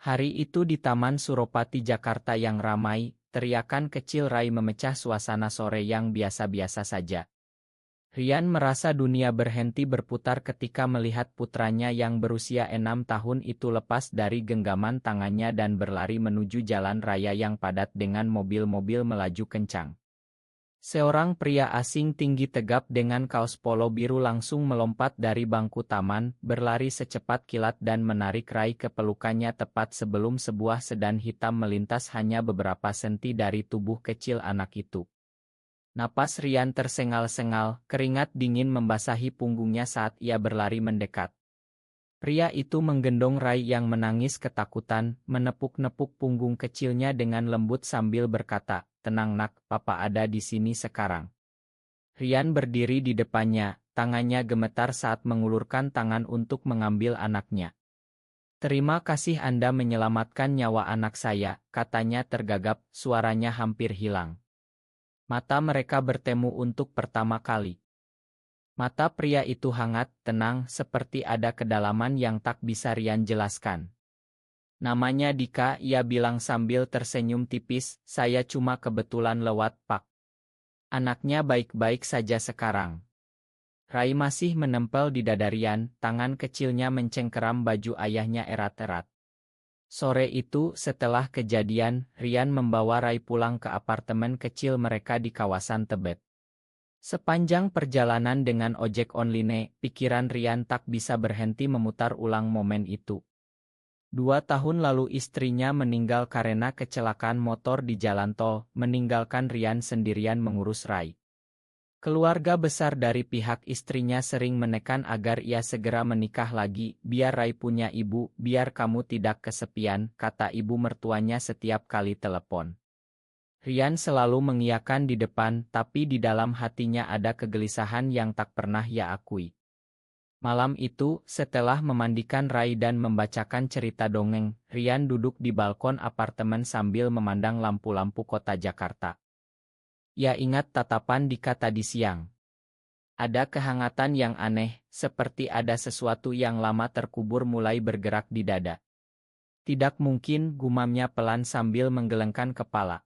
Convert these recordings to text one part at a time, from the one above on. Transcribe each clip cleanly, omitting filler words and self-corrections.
Hari itu di Taman Suropati Jakarta yang ramai, teriakan kecil Rai memecah suasana sore yang biasa-biasa saja. Rian merasa dunia berhenti berputar ketika melihat putranya yang berusia 6 tahun itu lepas dari genggaman tangannya dan berlari menuju jalan raya yang padat dengan mobil-mobil melaju kencang. Seorang pria asing tinggi tegap dengan kaos polo biru langsung melompat dari bangku taman, berlari secepat kilat dan menarik Rai ke pelukannya tepat sebelum sebuah sedan hitam melintas hanya beberapa senti dari tubuh kecil anak itu. Napas Rian tersengal-sengal, keringat dingin membasahi punggungnya saat ia berlari mendekat. Pria itu menggendong Rai yang menangis ketakutan, menepuk-nepuk punggung kecilnya dengan lembut sambil berkata, "Tenang nak, papa ada di sini sekarang." Rian berdiri di depannya, tangannya gemetar saat mengulurkan tangan untuk mengambil anaknya. "Terima kasih Anda menyelamatkan nyawa anak saya," katanya tergagap, suaranya hampir hilang. Mata mereka bertemu untuk pertama kali. Mata pria itu hangat, tenang, seperti ada kedalaman yang tak bisa Rian jelaskan. "Namanya Dika," ia bilang sambil tersenyum tipis, "saya cuma kebetulan lewat Pak. Anaknya baik-baik saja sekarang." Rai masih menempel di dada Rian, tangan kecilnya mencengkeram baju ayahnya erat-erat. Sore itu, setelah kejadian, Rian membawa Rai pulang ke apartemen kecil mereka di kawasan Tebet. Sepanjang perjalanan dengan ojek online, pikiran Rian tak bisa berhenti memutar ulang momen itu. 2 tahun lalu istrinya meninggal karena kecelakaan motor di jalan tol, meninggalkan Rian sendirian mengurus Rai. Keluarga besar dari pihak istrinya sering menekan agar ia segera menikah lagi, "Biar Rai punya ibu, biar kamu tidak kesepian," kata ibu mertuanya setiap kali telepon. Rian selalu mengiyakan di depan, tapi di dalam hatinya ada kegelisahan yang tak pernah ia akui. Malam itu, setelah memandikan Rai dan membacakan cerita dongeng, Rian duduk di balkon apartemen sambil memandang lampu-lampu kota Jakarta. Ia ingat tatapan Dika tadi siang. Ada kehangatan yang aneh, seperti ada sesuatu yang lama terkubur mulai bergerak di dada. "Tidak mungkin," gumamnya pelan sambil menggelengkan kepala.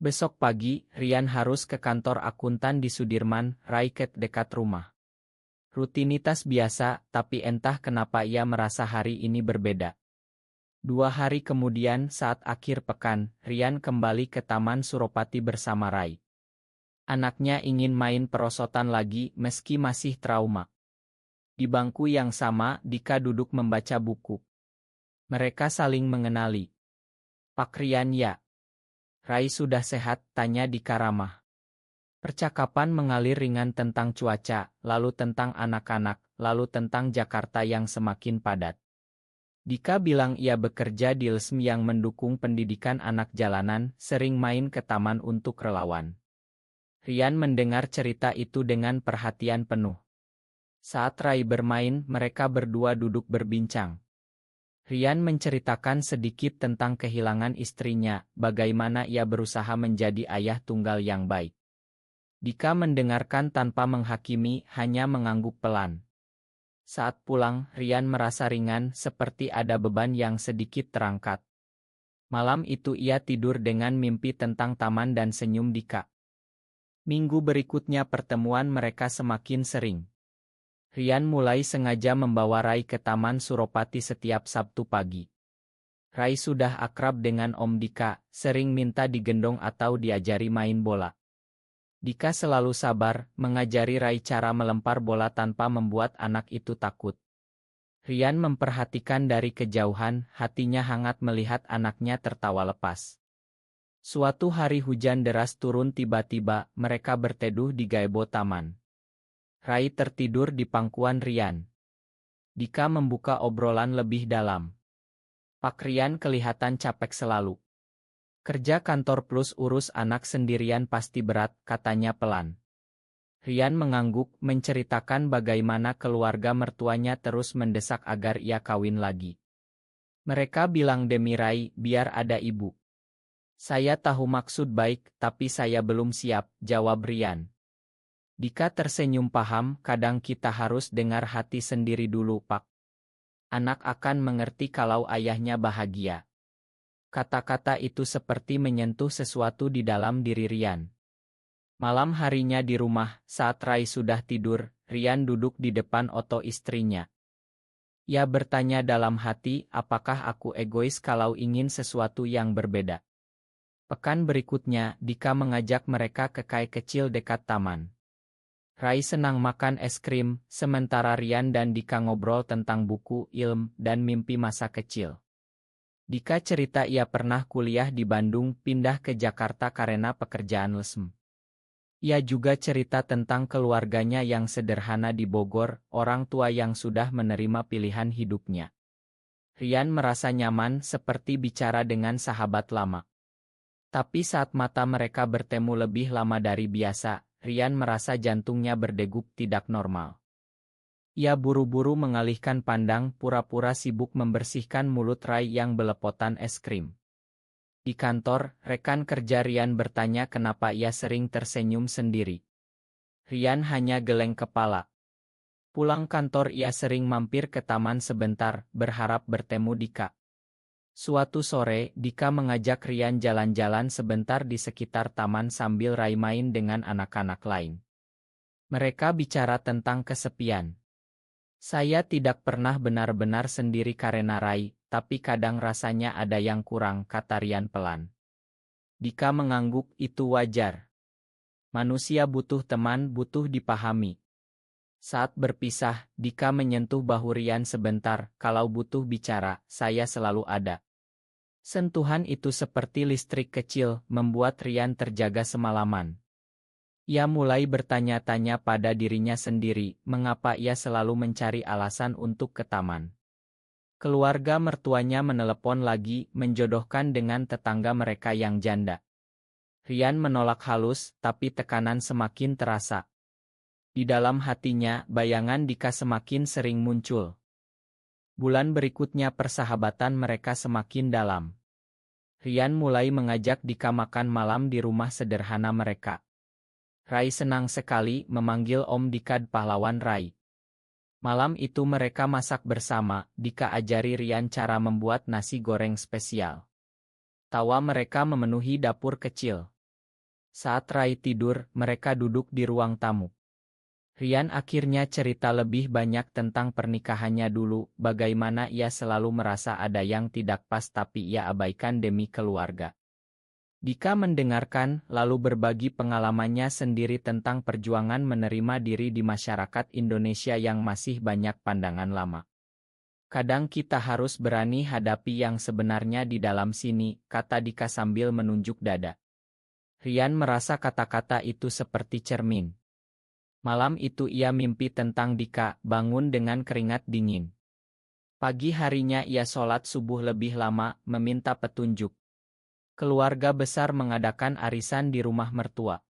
Besok pagi, Rian harus ke kantor akuntan di Sudirman, Raiket dekat rumah. Rutinitas biasa, tapi entah kenapa ia merasa hari ini berbeda. 2 hari kemudian saat akhir pekan, Rian kembali ke Taman Suropati bersama Rai. Anaknya ingin main perosotan lagi meski masih trauma. Di bangku yang sama, Dika duduk membaca buku. Mereka saling mengenali. "Pak Rian ya? Rai sudah sehat?" tanya Dika ramah. Percakapan mengalir ringan tentang cuaca, lalu tentang anak-anak, lalu tentang Jakarta yang semakin padat. Dika bilang ia bekerja di LSM yang mendukung pendidikan anak jalanan, sering main ke taman untuk relawan. Rian mendengar cerita itu dengan perhatian penuh. Saat Rai bermain, mereka berdua duduk berbincang. Rian menceritakan sedikit tentang kehilangan istrinya, bagaimana ia berusaha menjadi ayah tunggal yang baik. Dika mendengarkan tanpa menghakimi, hanya mengangguk pelan. Saat pulang, Rian merasa ringan, seperti ada beban yang sedikit terangkat. Malam itu ia tidur dengan mimpi tentang taman dan senyum Dika. Minggu berikutnya pertemuan mereka semakin sering. Rian mulai sengaja membawa Rai ke Taman Suropati setiap Sabtu pagi. Rai sudah akrab dengan Om Dika, sering minta digendong atau diajari main bola. Dika selalu sabar, mengajari Rai cara melempar bola tanpa membuat anak itu takut. Rian memperhatikan dari kejauhan, hatinya hangat melihat anaknya tertawa lepas. Suatu hari hujan deras turun tiba-tiba, mereka berteduh di gazebo taman. Rai tertidur di pangkuan Rian. Dika membuka obrolan lebih dalam. "Pak Rian kelihatan capek selalu. Kerja kantor plus urus anak sendirian pasti berat," katanya pelan. Rian mengangguk, menceritakan bagaimana keluarga mertuanya terus mendesak agar ia kawin lagi. "Mereka bilang demi Rai, biar ada ibu." "Saya tahu maksud baik, tapi saya belum siap," jawab Rian. Dika tersenyum, "Paham, kadang kita harus dengar hati sendiri dulu Pak." Anak akan mengerti kalau ayahnya bahagia. Kata-kata itu seperti menyentuh sesuatu di dalam diri Rian. Malam harinya di rumah, saat Rai sudah tidur, Rian duduk di depan Otto istrinya. Ia bertanya dalam hati, apakah aku egois kalau ingin sesuatu yang berbeda? Pekan berikutnya, Dika mengajak mereka ke kai kecil dekat taman. Rai senang makan es krim, sementara Rian dan Dika ngobrol tentang buku, ilmu, dan mimpi masa kecil. Dika cerita ia pernah kuliah di Bandung, pindah ke Jakarta karena pekerjaan lesem. Ia juga cerita tentang keluarganya yang sederhana di Bogor, orang tua yang sudah menerima pilihan hidupnya. Rian merasa nyaman seperti bicara dengan sahabat lama. Tapi saat mata mereka bertemu lebih lama dari biasa, Rian merasa jantungnya berdegup tidak normal. Ia buru-buru mengalihkan pandang, pura-pura sibuk membersihkan mulut Rai yang belepotan es krim. Di kantor, rekan kerja Rian bertanya kenapa ia sering tersenyum sendiri. Rian hanya geleng kepala. Pulang kantor ia sering mampir ke taman sebentar, berharap bertemu Dika. Suatu sore, Dika mengajak Rian jalan-jalan sebentar di sekitar taman sambil Rai main dengan anak-anak lain. Mereka bicara tentang kesepian. Saya tidak pernah benar-benar sendiri karena Rai, tapi kadang rasanya ada yang kurang, kata Rian pelan. Dika mengangguk, itu wajar. Manusia butuh teman, butuh dipahami. Saat berpisah, Dika menyentuh bahu Rian sebentar, kalau butuh bicara, saya selalu ada. Sentuhan itu seperti listrik kecil, membuat Rian terjaga semalaman. Ia mulai bertanya-tanya pada dirinya sendiri, mengapa ia selalu mencari alasan untuk ke taman. Keluarga mertuanya menelepon lagi, menjodohkan dengan tetangga mereka yang janda. Rian menolak halus, tapi tekanan semakin terasa. Di dalam hatinya, bayangan Dika semakin sering muncul. Bulan berikutnya persahabatan mereka semakin dalam. Rian mulai mengajak Dika makan malam di rumah sederhana mereka. Rai senang sekali memanggil Om Dika pahlawan Rai. Malam itu mereka masak bersama, Dika ajari Rian cara membuat nasi goreng spesial. Tawa mereka memenuhi dapur kecil. Saat Rai tidur, mereka duduk di ruang tamu. Rian akhirnya cerita lebih banyak tentang pernikahannya dulu, bagaimana ia selalu merasa ada yang tidak pas tapi ia abaikan demi keluarga. Dika mendengarkan, lalu berbagi pengalamannya sendiri tentang perjuangan menerima diri di masyarakat Indonesia yang masih banyak pandangan lama. Kadang kita harus berani hadapi yang sebenarnya di dalam sini, kata Dika sambil menunjuk dada. Rian merasa kata-kata itu seperti cermin. Malam itu ia mimpi tentang Dika, bangun dengan keringat dingin. Pagi harinya ia sholat subuh lebih lama, meminta petunjuk. Keluarga besar mengadakan arisan di rumah mertua.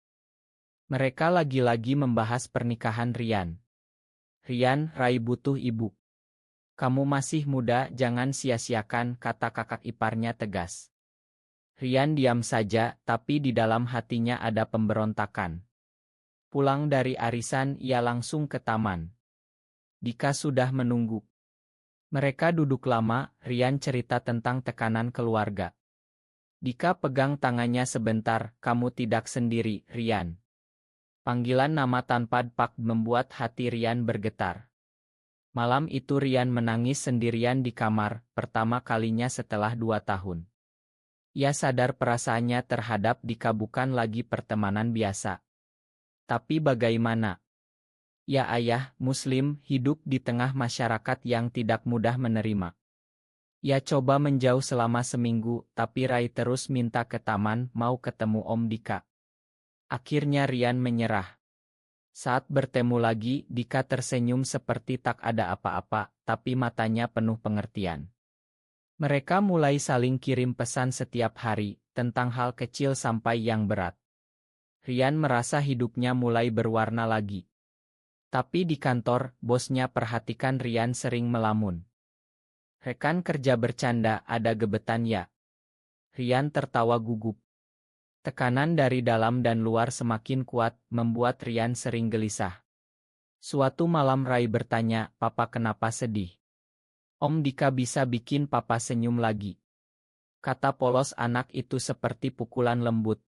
Mereka lagi-lagi membahas pernikahan Rian. Rian, Rai butuh ibu. Kamu masih muda, jangan sia-siakan, kata kakak iparnya tegas. Rian diam saja, tapi di dalam hatinya ada pemberontakan. Pulang dari arisan, ia langsung ke taman. Dika sudah menunggu. Mereka duduk lama, Rian cerita tentang tekanan keluarga. Dika pegang tangannya sebentar, kamu tidak sendiri, Rian. Panggilan nama tanpa pak membuat hati Rian bergetar. Malam itu Rian menangis sendirian di kamar, pertama kalinya setelah 2 tahun. Ia sadar perasaannya terhadap Dika bukan lagi pertemanan biasa. Tapi bagaimana? Ya ayah, Muslim, hidup di tengah masyarakat yang tidak mudah menerima. Ia coba menjauh selama seminggu, tapi Rai terus minta ke taman, mau ketemu Om Dika. Akhirnya Rian menyerah. Saat bertemu lagi, Dika tersenyum seperti tak ada apa-apa, tapi matanya penuh pengertian. Mereka mulai saling kirim pesan setiap hari, tentang hal kecil sampai yang berat. Rian merasa hidupnya mulai berwarna lagi. Tapi di kantor, bosnya perhatikan Rian sering melamun. Rekan kerja bercanda, ada gebetan ya? Rian tertawa gugup. Tekanan dari dalam dan luar semakin kuat, membuat Rian sering gelisah. Suatu malam Rai bertanya, Papa kenapa sedih? Om Dika bisa bikin papa senyum lagi. Kata polos anak itu seperti pukulan lembut.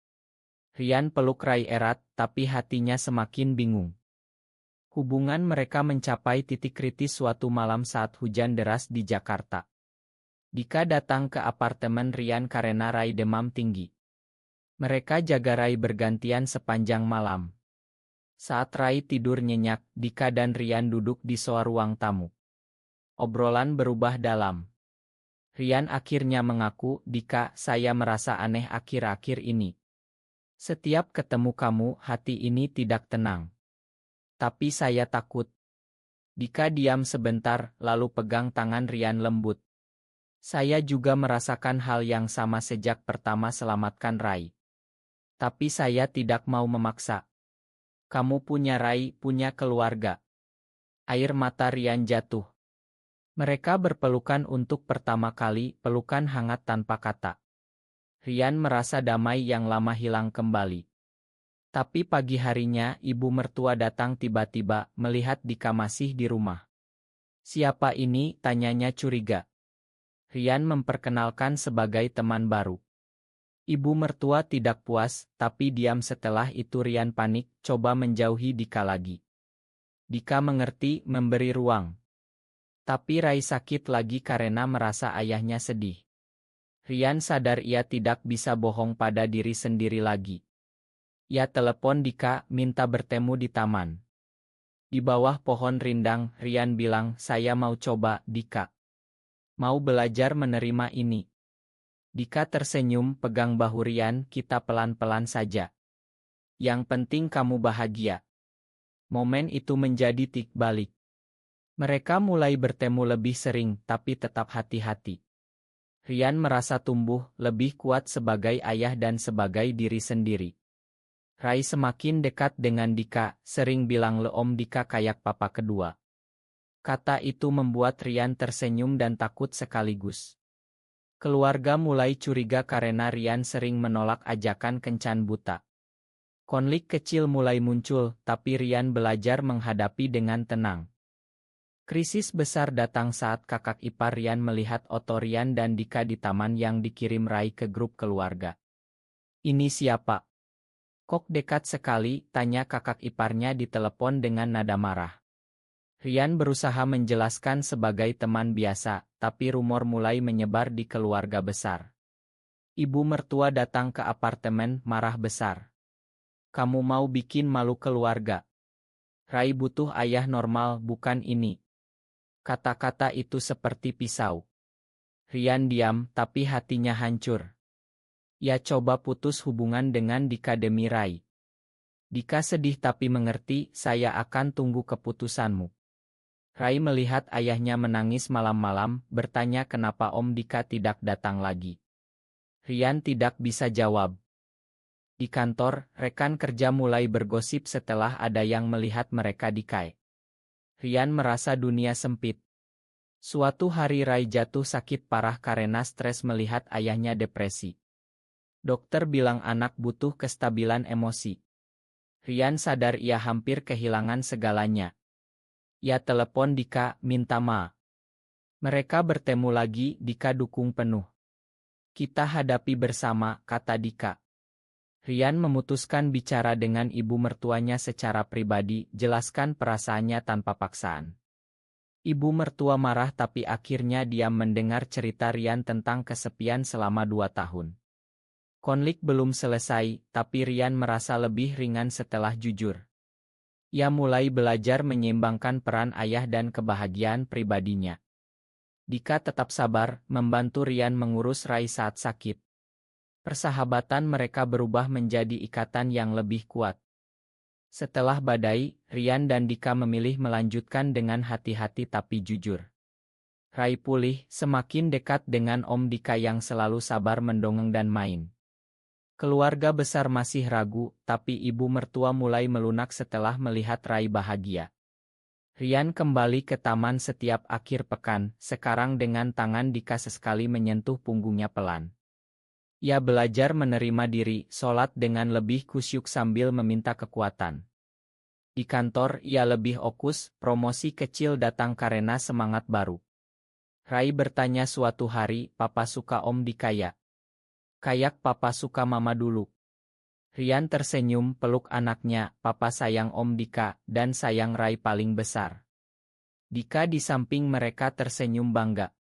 Rian peluk Rai erat, tapi hatinya semakin bingung. Hubungan mereka mencapai titik kritis suatu malam saat hujan deras di Jakarta. Dika datang ke apartemen Rian karena Rai demam tinggi. Mereka jaga Rai bergantian sepanjang malam. Saat Rai tidur nyenyak, Dika dan Rian duduk di sofa ruang tamu. Obrolan berubah dalam. Rian akhirnya mengaku, "Dika, saya merasa aneh akhir-akhir ini. Setiap ketemu kamu, hati ini tidak tenang. Tapi saya takut." Dika diam sebentar, lalu pegang tangan Rian lembut. "Saya juga merasakan hal yang sama sejak pertama selamatkan Rai. Tapi saya tidak mau memaksa. Kamu punya Rai, punya keluarga." Air mata Rian jatuh. Mereka berpelukan untuk pertama kali, pelukan hangat tanpa kata. Rian merasa damai yang lama hilang kembali. Tapi pagi harinya, ibu mertua datang tiba-tiba, melihat Dika masih di rumah. "Siapa ini?" tanyanya curiga. Rian memperkenalkan sebagai teman baru. Ibu mertua tidak puas, tapi diam. Setelah itu Rian panik, coba menjauhi Dika lagi. Dika mengerti, memberi ruang. Tapi Rai sakit lagi karena merasa ayahnya sedih. Rian sadar ia tidak bisa bohong pada diri sendiri lagi. Ia telepon Dika, minta bertemu di taman. Di bawah pohon rindang, Rian bilang, "Saya mau coba, Dika. Mau belajar menerima ini." Dika tersenyum, pegang bahu Rian, "Kita pelan-pelan saja. Yang penting kamu bahagia." Momen itu menjadi titik balik. Mereka mulai bertemu lebih sering, tapi tetap hati-hati. Rian merasa tumbuh, lebih kuat sebagai ayah dan sebagai diri sendiri. Rai semakin dekat dengan Dika, sering bilang, "Le Om Dika kayak papa kedua." Kata itu membuat Rian tersenyum dan takut sekaligus. Keluarga mulai curiga karena Rian sering menolak ajakan kencan buta. Konflik kecil mulai muncul, tapi Rian belajar menghadapi dengan tenang. Krisis besar datang saat kakak ipar Rian melihat foto Rian dan Dika di taman yang dikirim Rai ke grup keluarga. "Ini siapa? Kok dekat sekali?" tanya kakak iparnya di telepon dengan nada marah. Rian berusaha menjelaskan sebagai teman biasa, tapi rumor mulai menyebar di keluarga besar. Ibu mertua datang ke apartemen, marah besar. "Kamu mau bikin malu keluarga. Rai butuh ayah normal, bukan ini." Kata-kata itu seperti pisau. Rian diam, tapi hatinya hancur. Ia coba putus hubungan dengan Dika demi Rai. Dika sedih tapi mengerti, "Saya akan tunggu keputusanmu." Rai melihat ayahnya menangis malam-malam, bertanya kenapa Om Dika tidak datang lagi. Rian tidak bisa jawab. Di kantor, rekan kerja mulai bergosip setelah ada yang melihat mereka di kai. Rian merasa dunia sempit. Suatu hari Rai jatuh sakit parah karena stres melihat ayahnya depresi. Dokter bilang anak butuh kestabilan emosi. Rian sadar ia hampir kehilangan segalanya. Ia telepon Dika, minta maaf. Mereka bertemu lagi, Dika dukung penuh. "Kita hadapi bersama," kata Dika. Rian memutuskan bicara dengan ibu mertuanya secara pribadi, jelaskan perasaannya tanpa paksaan. Ibu mertua marah tapi akhirnya diam mendengar cerita Rian tentang kesepian selama 2 tahun. Konflik belum selesai, tapi Rian merasa lebih ringan setelah jujur. Ia mulai belajar menyeimbangkan peran ayah dan kebahagiaan pribadinya. Dika tetap sabar, membantu Rian mengurus Rai saat sakit. Persahabatan mereka berubah menjadi ikatan yang lebih kuat. Setelah badai, Rian dan Dika memilih melanjutkan dengan hati-hati tapi jujur. Rai pulih, semakin dekat dengan Om Dika yang selalu sabar mendongeng dan main. Keluarga besar masih ragu, tapi ibu mertua mulai melunak setelah melihat Rai bahagia. Rian kembali ke taman setiap akhir pekan, sekarang dengan tangan Dika sesekali menyentuh punggungnya pelan. Ia belajar menerima diri, sholat dengan lebih khusyuk sambil meminta kekuatan. Di kantor, ia lebih fokus, promosi kecil datang karena semangat baru. Rai bertanya suatu hari, "Papa suka Om Dika ya?" "Kayak Papa suka Mama dulu." Rian tersenyum, peluk anaknya, "Papa sayang Om Dika, dan sayang Rai paling besar." Dika di samping mereka tersenyum bangga.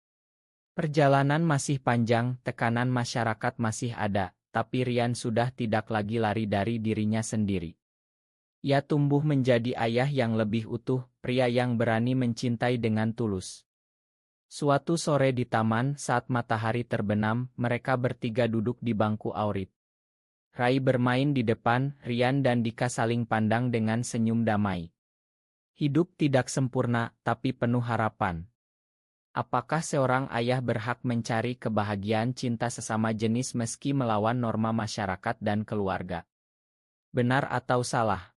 Perjalanan masih panjang, tekanan masyarakat masih ada, tapi Rian sudah tidak lagi lari dari dirinya sendiri. Ia tumbuh menjadi ayah yang lebih utuh, pria yang berani mencintai dengan tulus. Suatu sore di taman, saat matahari terbenam, mereka bertiga duduk di bangku aurit. Rai bermain di depan, Rian dan Dika saling pandang dengan senyum damai. Hidup tidak sempurna, tapi penuh harapan. Apakah seorang ayah berhak mencari kebahagiaan cinta sesama jenis meski melawan norma masyarakat dan keluarga? Benar atau salah?